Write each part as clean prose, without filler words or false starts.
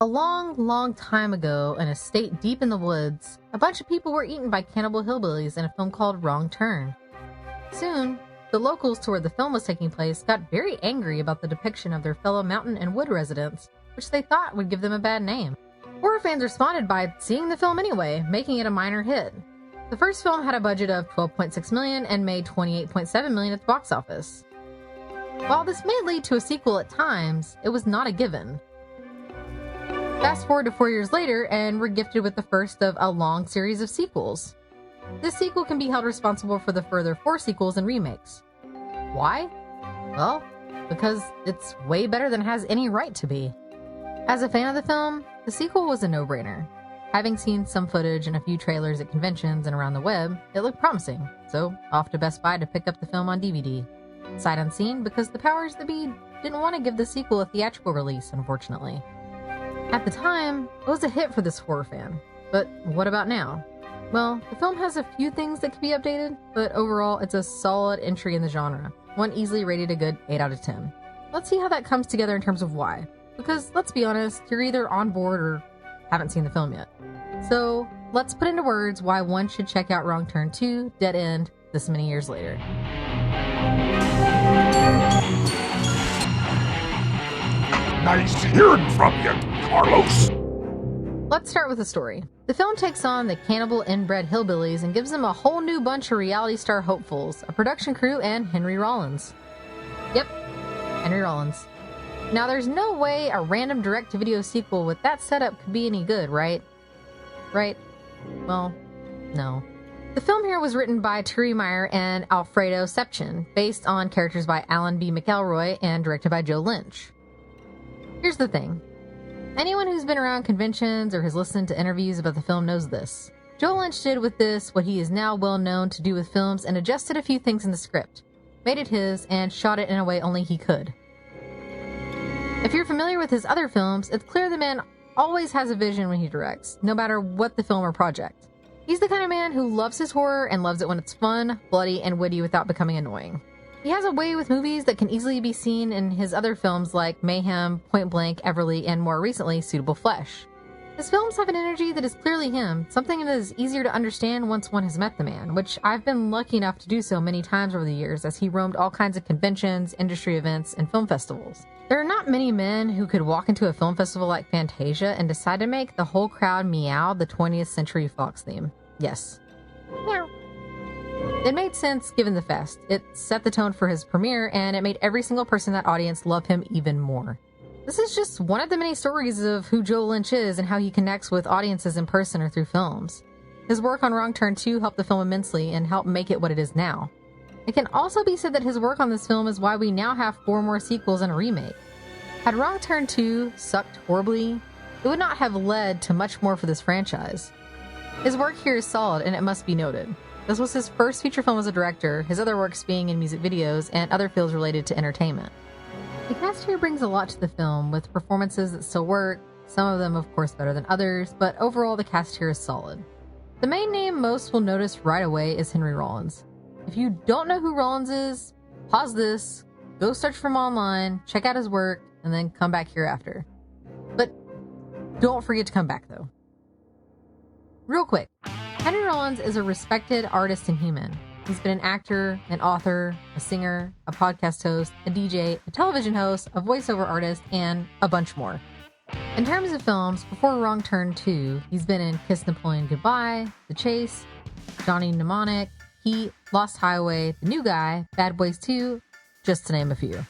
A long, long time ago, in a state deep in the woods, a bunch of people were eaten by cannibal hillbillies in a film called Wrong Turn. Soon, the locals to where the film was taking place got very angry about the depiction of their fellow mountain and wood residents, which they thought would give them a bad name. Horror fans responded by seeing the film anyway, making it a minor hit. The first film had a budget of $12.6 million and made $28.7 million at the box office. While this may lead to a sequel at times, it was not a given. Fast forward to 4 years later, and we're gifted with the first of a long series of sequels. This sequel can be held responsible for the further 4 sequels and remakes. Why? Well, because it's way better than it has any right to be. As a fan of the film, the sequel was a no-brainer. Having seen some footage and a few trailers at conventions and around the web, it looked promising, so off to Best Buy to pick up the film on DVD. Sight unseen, because the powers that be didn't want to give the sequel a theatrical release, unfortunately. At the time, it was a hit for this horror fan. But what about now? Well, the film has a few things that could be updated, but overall it's a solid entry in the genre, one easily rated a good 8 out of 10. Let's see how that comes together in terms of why. Because, let's be honest, you're either on board or haven't seen the film yet. So, let's put into words why one should check out Wrong Turn 2, Dead End, this many years later. Nice hearing from you, Carlos. Let's start with the story. The film takes on the cannibal inbred hillbillies and gives them a whole new bunch of reality star hopefuls, a production crew, and Henry Rollins. Yep, Henry Rollins. Now there's no way a random direct-to-video sequel with that setup could be any good, right? Right? Well, no. The film here was written by Turi Meyer and Alfredo Sepchen, based on characters by Alan B. McElroy and directed by Joe Lynch. Here's the thing. Anyone who's been around conventions or has listened to interviews about the film knows this. Joe Lynch did with this what he is now well known to do with films and adjusted a few things in the script, made it his, and shot it in a way only he could. If you're familiar with his other films, it's clear the man always has a vision when he directs, no matter what the film or project. He's the kind of man who loves his horror and loves it when it's fun, bloody, and witty without becoming annoying. He has a way with movies that can easily be seen in his other films like Mayhem, Point Blank, Everly, and more recently, Suitable Flesh. His films have an energy that is clearly him, something that is easier to understand once one has met the man, which I've been lucky enough to do so many times over the years as he roamed all kinds of conventions, industry events, and film festivals. There are not many men who could walk into a film festival like Fantasia and decide to make the whole crowd meow the 20th Century Fox theme. Yes. Meow. It made sense given the fest. It set the tone for his premiere, and it made every single person in that audience love him even more. This is just one of the many stories of who Joe Lynch is and how he connects with audiences in person or through films. His work on Wrong Turn 2 helped the film immensely and helped make it what it is now. It can also be said that his work on this film is why we now have 4 more sequels and a remake. Had Wrong Turn 2 sucked horribly, it would not have led to much more for this franchise. His work here is solid, and it must be noted. This was his first feature film as a director, his other works being in music videos and other fields related to entertainment. The cast here brings a lot to the film, with performances that still work, some of them of course better than others, but overall the cast here is solid. The main name most will notice right away is Henry Rollins. If you don't know who Rollins is, pause this, go search for him online, check out his work, and then come back here after. But don't forget to come back though. Real quick. Henry Rollins is a respected artist and human. He's been an actor, an author, a singer, a podcast host, a DJ, a television host, a voiceover artist, and a bunch more. In terms of films, before Wrong Turn 2, he's been in Kiss Napoleon Goodbye, The Chase, Johnny Mnemonic, Heat, Lost Highway, The New Guy, Bad Boys 2, just to name a few.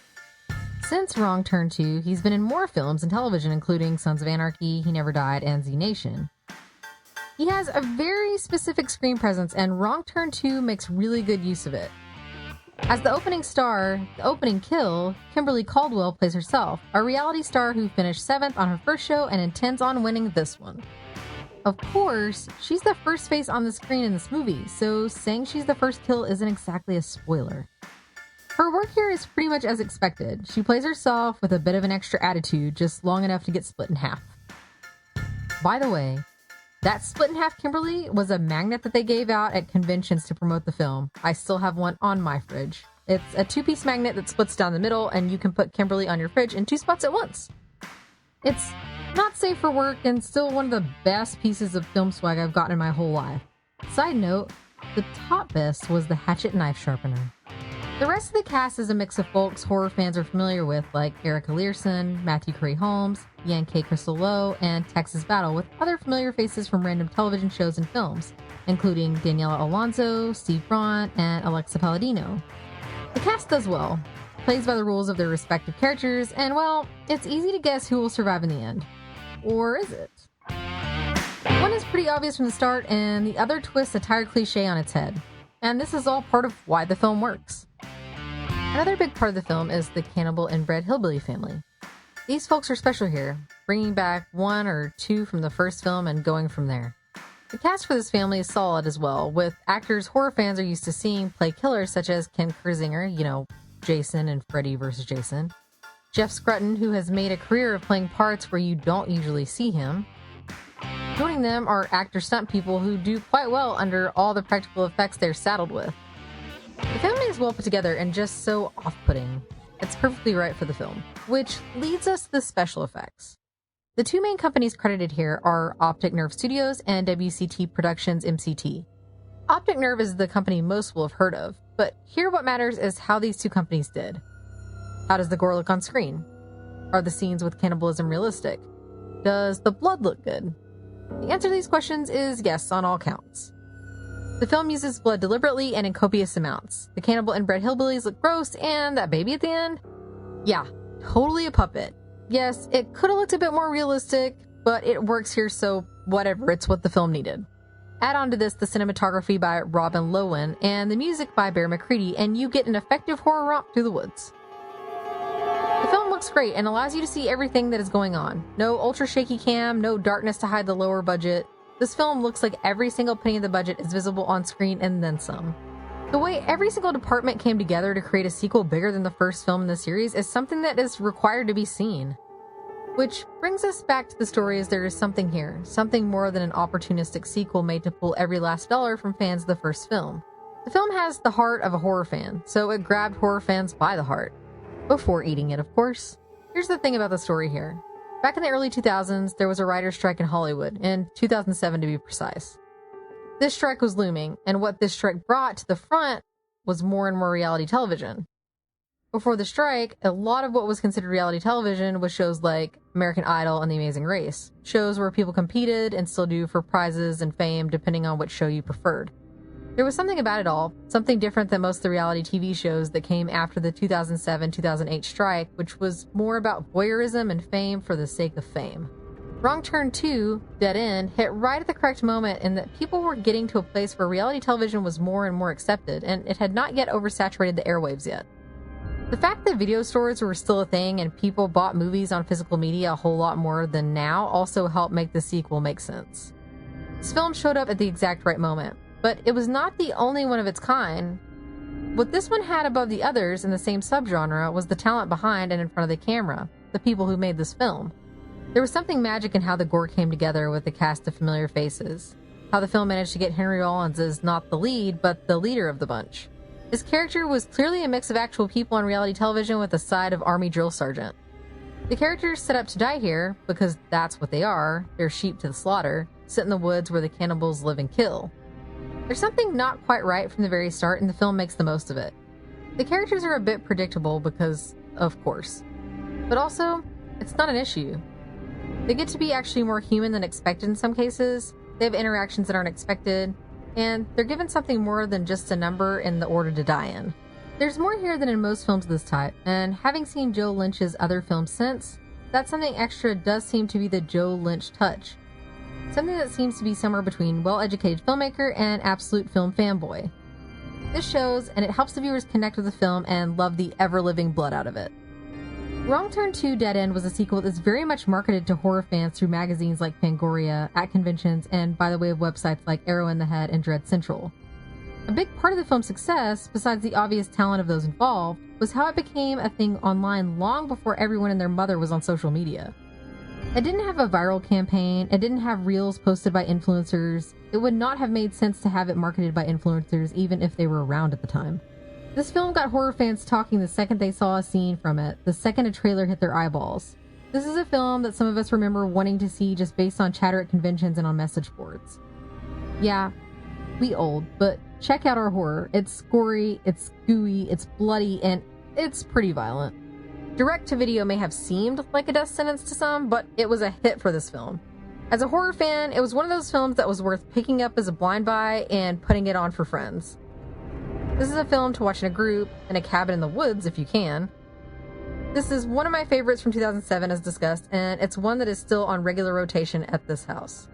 Since Wrong Turn 2, he's been in more films and television, including Sons of Anarchy, He Never Died, and Z Nation. He has a very specific screen presence, and Wrong Turn 2 makes really good use of it. As the opening star, the opening kill, Kimberly Caldwell plays herself, a reality star who finished 7th on her first show and intends on winning this one. Of course, she's the first face on the screen in this movie, so saying she's the first kill isn't exactly a spoiler. Her work here is pretty much as expected. She plays herself with a bit of an extra attitude, just long enough to get split in half. By the way, that split in half Kimberly was a magnet that they gave out at conventions to promote the film. I still have one on my fridge. It's a 2-piece magnet that splits down the middle, and you can put Kimberly on your fridge in 2 spots at once. It's Not safe for work and still one of the best pieces of film swag I've gotten in my whole life. Side note, the top best was the hatchet knife sharpener. The rest of the cast is a mix of folks horror fans are familiar with, like Erica Learson, Matthew Curry Holmes, Yan K. Crystal Lowe, and Texas Battle, with other familiar faces from random television shows and films, including Daniela Alonso, Steve Braun, and Alexa Palladino. The cast does well, plays by the rules of their respective characters, and well, it's easy to guess who will survive in the end. Or is it? One is pretty obvious from the start, and the other twists a tired cliche on its head. And this is all part of why the film works. Another big part of the film is the cannibal inbred hillbilly family. These folks are special here, bringing back one or two from the first film and going from there. The cast for this family is solid as well, with actors horror fans are used to seeing play killers such as Ken Kirzinger, Jason and Freddy vs. Jason, Jeff Scruton, who has made a career of playing parts where you don't usually see him. Joining them are actor stunt people who do quite well under all the practical effects they're saddled with. The family is well put together and just so off-putting. It's perfectly right for the film, which leads us to the special effects. The two main companies credited here are Optic Nerve Studios and WCT Productions MCT. Optic Nerve is the company most will have heard of, but here what matters is how these two companies did. How does the gore look on screen? Are the scenes with cannibalism realistic? Does the blood look good? The answer to these questions is yes on all counts. The film uses blood deliberately and in copious amounts. The cannibal inbred hillbillies look gross, and that baby at the end? Yeah, totally a puppet. Yes, it could have looked a bit more realistic, but it works here, so whatever, it's what the film needed. Add on to this the cinematography by Robin Lowen and the music by Bear McCready, and you get an effective horror romp through the woods. The film looks great and allows you to see everything that is going on. No ultra shaky cam, no darkness to hide the lower budget. This film looks like every single penny of the budget is visible on screen and then some. The way every single department came together to create a sequel bigger than the first film in the series is something that is required to be seen. Which brings us back to the story, as there is something here, something more than an opportunistic sequel made to pull every last dollar from fans of the first film. The film has the heart of a horror fan, so it grabbed horror fans by the heart. Before eating it, of course. Here's the thing about the story here. Back in the early 2000s, there was a writer's strike in Hollywood, in 2007 to be precise. This strike was looming, and what this strike brought to the front was more and more reality television. Before the strike, a lot of what was considered reality television was shows like American Idol and The Amazing Race, shows where people competed and still do for prizes and fame depending on which show you preferred. There was something about it all, something different than most of the reality TV shows that came after the 2007-2008 strike, which was more about voyeurism and fame for the sake of fame. Wrong Turn 2, Dead End, hit right at the correct moment in that people were getting to a place where reality television was more and more accepted, and it had not yet oversaturated the airwaves yet. The fact that video stores were still a thing and people bought movies on physical media a whole lot more than now also helped make the sequel make sense. This film showed up at the exact right moment, but it was not the only one of its kind. What this one had above the others in the same subgenre was the talent behind and in front of the camera, the people who made this film. There was something magic in how the gore came together with the cast of familiar faces, how the film managed to get Henry Rollins as not the lead, but the leader of the bunch. His character was clearly a mix of actual people on reality television with a side of army drill sergeant. The characters set up to die here, because that's what they are, they're sheep to the slaughter, sit in the woods where the cannibals live and kill. There's something not quite right from the very start, and the film makes the most of it. The characters are a bit predictable because, of course. But also, it's not an issue. They get to be actually more human than expected in some cases, they have interactions that aren't expected, and they're given something more than just a number in the order to die in. There's more here than in most films of this type, and having seen Joe Lynch's other films since, that something extra does seem to be the Joe Lynch touch. Something that seems to be somewhere between well-educated filmmaker and absolute film fanboy. This shows, and it helps the viewers connect with the film and love the ever-living blood out of it. Wrong Turn 2 Dead End was a sequel that's very much marketed to horror fans through magazines like Fangoria, at conventions, and by the way of websites like Arrow in the Head and Dread Central. A big part of the film's success, besides the obvious talent of those involved, was how it became a thing online long before everyone and their mother was on social media. It didn't have a viral campaign, it didn't have reels posted by influencers, it would not have made sense to have it marketed by influencers even if they were around at the time. This film got horror fans talking the second they saw a scene from it, the second a trailer hit their eyeballs. This is a film that some of us remember wanting to see just based on chatter at conventions and on message boards. Yeah, we old, but check out our horror. It's gory, it's gooey, it's bloody, and it's pretty violent. Direct-to-video may have seemed like a death sentence to some, but it was a hit for this film. As a horror fan, it was one of those films that was worth picking up as a blind buy and putting it on for friends. This is a film to watch in a group, in a cabin in the woods if you can. This is one of my favorites from 2007 as discussed, and it's one that is still on regular rotation at this house.